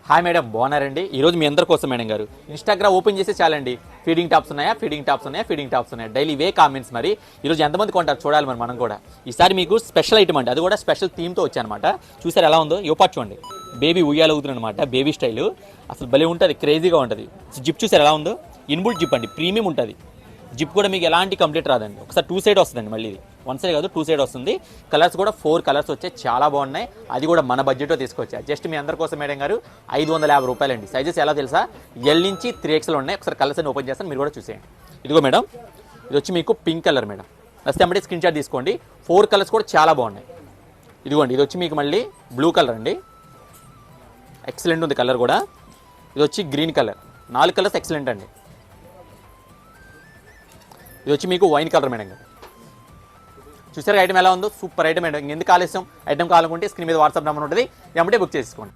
Hi madam, బాగున్నారండి? ఈరోజు మీ అందరి కోసం మేడం గారు ఇన్స్టాగ్రామ్ ఓపెన్ చేస్తే చాలండి, ఫీడింగ్ టాప్స్ ఉన్నాయా, ఫీడింగ్ టాప్స్ ఉన్నాయా, ఫీడింగ్ టాప్స్ ఉన్నాయా, డైలీ ఇవే కామెంట్స్. మరి ఈరోజు ఎంతమంది కొంటారు చూడాలి మనం కూడా. ఈసారి మీకు స్పెషల్ ఐటమ్ అండి, అది కూడా స్పెషల్ థీమ్తో వచ్చానమాట. చూసారు ఎలా ఉందో? యోపాట్ చూడండి, బేబీ ఉయ్యాలు ఊగుతుందన్నమాట, బేబీ స్టైల్. అసలు భలే ఉంటుంది, క్రేజీగా ఉంటుంది. జిప్ చూసారు ఎలా ఉందో? ఇన్బుల్ట్ జిప్ అండి, ప్రీమియం ఉంటుంది. జిప్ కూడా మీకు ఎలాంటి కంప్లీట్ రాదండి, ఒకసారి 2 సైడ్ వస్తుందండి. మళ్ళీ ఇది 1 సైడ్ కాదు, 2 సైడ్ వస్తుంది. కలర్స్ కూడా 4 కలర్స్ వచ్చాయి, చాలా బాగున్నాయి. అది కూడా మన బడ్జెట్లో తీసుకొచ్చా. జస్ట్ మీ అందరి కోసం మేడం గారు 550 రూపాయలండి. సైజెస్ ఎలా తెలుసా? ఎల్ నుంచి 3XL ఉన్నాయి. ఒకసారి కలర్స్ అని ఓపెన్ చేస్తాను, మీరు కూడా చూసేయండి. ఇదిగో మేడం, ఇది వచ్చి మీకు పింక్ కలర్ మేడం. నచ్చితే అంటే స్క్రీన్ షాట్ తీసుకోండి. 4 కలర్స్ కూడా చాలా బాగున్నాయి. ఇదిగోండి, ఇది వచ్చి మీకు మళ్ళీ బ్లూ కలర్ అండి, ఎక్సలెంట్ ఉంది కలర్ కూడా. ఇది వచ్చి గ్రీన్ కలర్, 4 కలర్స్ ఎక్సలెంట్ అండి. ఇది వచ్చి మీకు వైన్ కలర్ మేడం గారు. చూసారు ఐటమ్ ఎలా ఉందో? Super item madam. ఎందుకు ఆలస్యం? ఐటమ్ కావాలనుకుంటే స్క్రీన్ మీద వాట్సాప్ నెంబర్ ఉంటుంది, వెంబడే బుక్ చేసుకోండి.